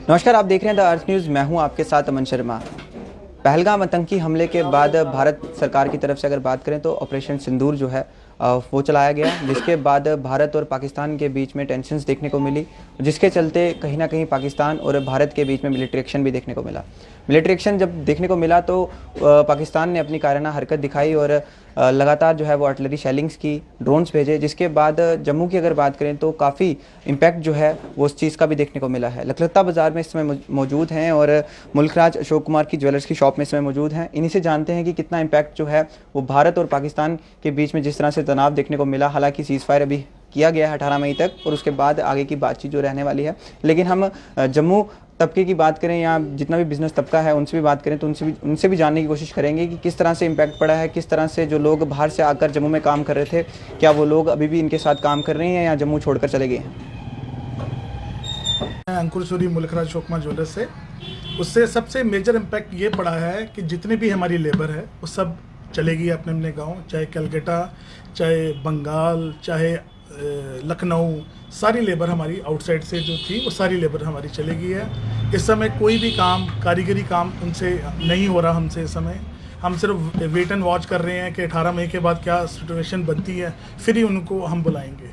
नमस्कार, आप देख रहे हैं द अर्थ न्यूज़। मैं हूं आपके साथ अमन शर्मा। पहलगाम आतंकी हमले के बाद भारत सरकार की तरफ से अगर बात करें तो ऑपरेशन सिंदूर जो है वो चलाया गया, जिसके बाद भारत और पाकिस्तान के बीच में टेंशन्स देखने को मिली, जिसके चलते कहीं ना कहीं पाकिस्तान और भारत के बीच में मिलिट्री एक्शन भी देखने को मिला। मिलिट्री एक्शन जब देखने को मिला तो पाकिस्तान ने अपनी कायराना हरकत दिखाई और लगातार जो है वो आर्टिलरी शेलिंग्स की, ड्रोन्स भेजे, जिसके बाद जम्मू की अगर बात करें तो काफ़ी इम्पैक्ट जो है वो उस चीज़ का भी देखने को मिला है। लखलत्ता बाज़ार में इस समय मौजूद हैं और मुल्कराज अशोक कुमार की ज्वेलर्स की शॉप में इस समय मौजूद हैं। इन्हीं से जानते हैं कि कितना इम्पैक्ट जो है वो भारत और पाकिस्तान के बीच में जिस तरह से तनाव देखने को मिला। हालांकि सीज़ फायर अभी किया गया है 18 मई तक और उसके बाद आगे की बातचीत जो रहने वाली है। लेकिन हम जम्मू तबके की बात करें या जितना भी बिजनेस तबका है उनसे भी बात करें तो उनसे भी जानने की कोशिश करेंगे कि किस तरह से इम्पैक्ट पड़ा है, किस तरह से जो लोग बाहर से आकर जम्मू में काम कर रहे थे, क्या वो लोग अभी भी इनके साथ काम कर रहे हैं या जम्मू छोड़कर चले गए हैं। अंकुर सूरी मुल्कराज अशोक कुमार ज्वेलर्स से उससे सबसे मेजर इम्पैक्ट ये पड़ा है कि जितनी भी हमारी लेबर है वो सब चलेगी अपने अपने गांव, चाहे कलकत्ता, चाहे बंगाल, चाहे लखनऊ। सारी लेबर हमारी आउटसाइड से जो थी वो सारी लेबर हमारी चली गई है। इस समय कोई भी काम, कारीगरी काम उनसे नहीं हो रहा हमसे। इस समय हम सिर्फ वेट एंड वॉच कर रहे हैं कि 18 मई के बाद क्या सिचुएशन बनती है, फिर ही उनको हम बुलाएंगे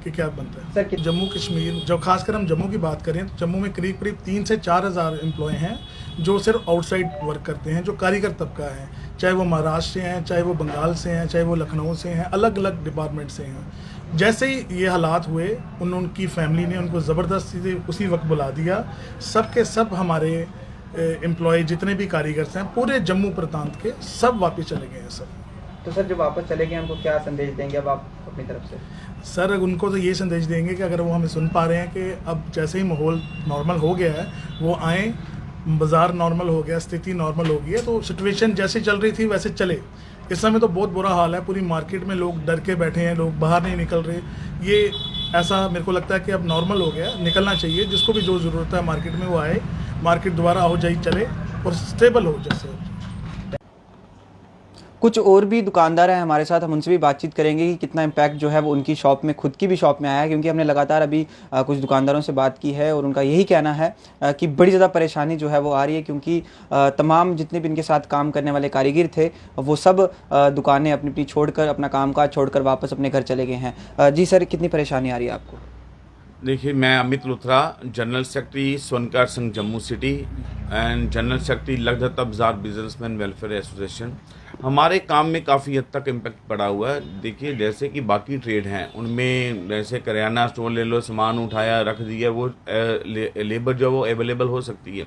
कि क्या बनता है। सर, जम्मू कश्मीर, जो खासकर हम जम्मू की बात करें तो जम्मू में करीब करीब 3 से 4 हज़ार एम्प्लॉय हैं जो सिर्फ आउटसाइड वर्क करते हैं, जो कारीगर तबका है, चाहे वो महाराष्ट्र से हैं, चाहे वो बंगाल से हैं, चाहे वो लखनऊ से हैं, अलग अलग डिपार्टमेंट से हैं। जैसे ही ये हालात हुए उनकी फैमिली ने उनको ज़बरदस्ती से उसी वक्त बुला दिया। सब के सब हमारे एम्प्लॉय जितने भी कारीगर हैं पूरे जम्मू प्रांत के सब वापस चले गए हैं। सब तो सर, जो वापस चले गए उनको क्या संदेश देंगे अब आप अपनी तरफ से? सर, उनको तो ये संदेश देंगे कि अगर वो हमें सुन पा रहे हैं कि अब जैसे ही माहौल नॉर्मल हो गया है वो आएँ, बाज़ार नॉर्मल हो गया, स्थिति नॉर्मल हो गई है, तो सिचुएशन जैसे चल रही थी वैसे चले। इस समय तो बहुत बुरा हाल है, पूरी मार्केट में लोग डर के बैठे हैं, लोग बाहर नहीं निकल रहे। ये ऐसा मेरे को लगता है कि अब नॉर्मल हो गया, निकलना चाहिए। जिसको भी जो ज़रूरत है मार्केट में वो आए, मार्केट दोबारा हो जाए चले और स्टेबल हो जैसे। कुछ और भी दुकानदार हैं हमारे साथ, हम उनसे भी बातचीत करेंगे कि कितना इम्पैक्ट जो है वो उनकी शॉप में, खुद की भी शॉप में आया है। क्योंकि हमने लगातार अभी कुछ दुकानदारों से बात की है और उनका यही कहना है कि बड़ी ज़्यादा परेशानी जो है वो आ रही है, क्योंकि तमाम जितने भी इनके साथ काम करने वाले कारीगर थे वो सब दुकानें अपनी अपनी छोड़कर, अपना कामकाज छोड़कर वापस अपने घर चले गए हैं। जी सर, कितनी परेशानी आ रही है आपको? देखिए, मैं Amit Luthra, general secretary Swarnkar Sangh Jammu city and general secretary Lakhdatta Bazaar businessman welfare association. हमारे काम में काफ़ी हद तक इम्पैक्ट पड़ा हुआ है। देखिए, जैसे कि बाकी ट्रेड हैं उनमें, जैसे करियाना स्टोर ले लो, सामान उठाया रख दिया, वो लेबर जो वो अवेलेबल हो सकती है।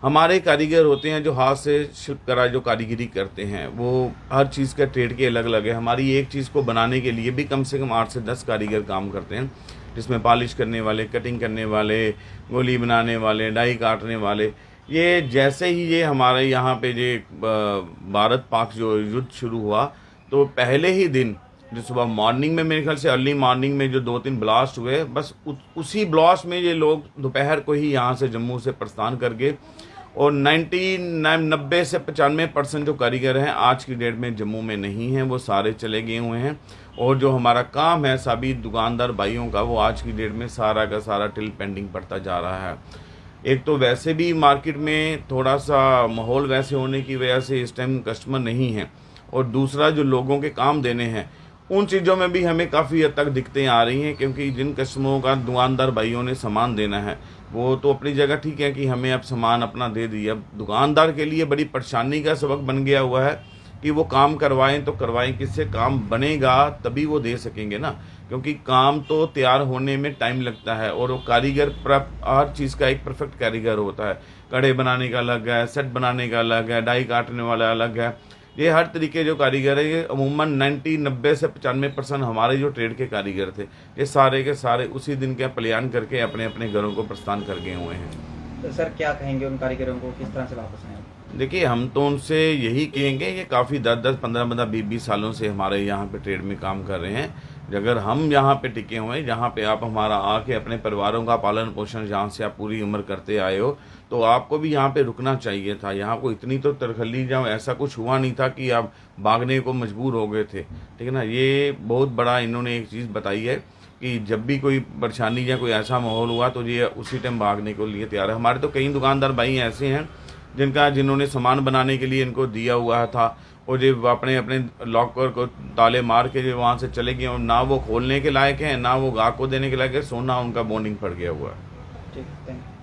हमारे कारीगर होते हैं जो हाथ से शिल्पकला जो कारीगरी करते हैं, वो हर चीज़ का ट्रेड के अलग अलग है। हमारी एक चीज़ को बनाने के लिए भी कम से कम 8 से 10 कारीगर काम करते हैं, जिसमें पॉलिश करने वाले, कटिंग करने वाले, गोली बनाने वाले, डाई काटने वाले। ये जैसे ही ये हमारे यहाँ पे ये भारत पाक जो युद्ध शुरू हुआ तो पहले ही दिन जो सुबह मॉर्निंग में, मेरे ख्याल से अर्ली मॉर्निंग में जो 2-3 ब्लास्ट हुए, बस उसी ब्लास्ट में ये लोग दोपहर को ही यहाँ से जम्मू से प्रस्थान कर गए। और 90 से 95% जो कारीगर हैं आज की डेट में जम्मू में नहीं हैं, वो सारे चले गए हुए हैं। और जो हमारा काम है सभी दुकानदार भाइयों का, वो आज की डेट में सारा का सारा टिल पेंडिंग पड़ता जा रहा है। एक तो वैसे भी मार्केट में थोड़ा सा माहौल वैसे होने की वजह से इस टाइम कस्टमर नहीं है, और दूसरा जो लोगों के काम देने हैं उन चीज़ों में भी हमें काफ़ी हद तक दिक्कतें आ रही हैं। क्योंकि जिन कस्टमरों का दुकानदार भाइयों ने सामान देना है वो तो अपनी जगह ठीक है कि हमें अब सामान अपना दे दिया, अब दुकानदार के लिए बड़ी परेशानी का सबक बन गया हुआ है कि वो काम करवाएं तो करवाएं किससे, काम बनेगा तभी वो दे सकेंगे ना। क्योंकि काम तो तैयार होने में टाइम लगता है, और वो कारीगर हर चीज़ का एक परफेक्ट कारीगर होता है। कड़े बनाने का अलग है, सेट बनाने का अलग है, डाई काटने वाला अलग है। ये हर तरीके जो कारीगर है, ये अमूमन 90 से 95% हमारे जो ट्रेड के कारीगर थे, ये सारे के सारे उसी दिन का प्लान करके अपने अपने घरों को प्रस्थान कर गए हुए हैं। तो सर, क्या कहेंगे उन कारीगरों को, किस तरह से वापस आए? देखिए, हम तो उनसे यही कहेंगे कि काफ़ी 10-10, 15-15, 20-20 सालों से हमारे यहाँ पे ट्रेड में काम कर रहे हैं। अगर हम यहाँ पे टिके हुए हैं, जहाँ पे आप हमारा आके अपने परिवारों का पालन पोषण जहाँ से आप पूरी उम्र करते आए हो, तो आपको भी यहाँ पे रुकना चाहिए था। यहाँ को इतनी तो तरखली जहाँ ऐसा कुछ हुआ नहीं था कि आप भागने को मजबूर हो गए थे, ठीक है ना। ये बहुत बड़ा इन्होंने एक चीज़ बताई है। कि जब भी कोई परेशानी या कोई ऐसा माहौल हुआ तो ये उसी टाइम भागने को लिए तैयार है। हमारे तो कई दुकानदार भाई ऐसे हैं जिन्होंने सामान बनाने के लिए इनको दिया हुआ था और जो अपने अपने लॉकर को ताले मार के जो वहाँ से चले गए और ना वो खोलने के लायक हैं ना वो गाहक को देने के लायक है, सोना उनका बॉन्डिंग पड़ गया हुआ है। ठीक, थैंक यू।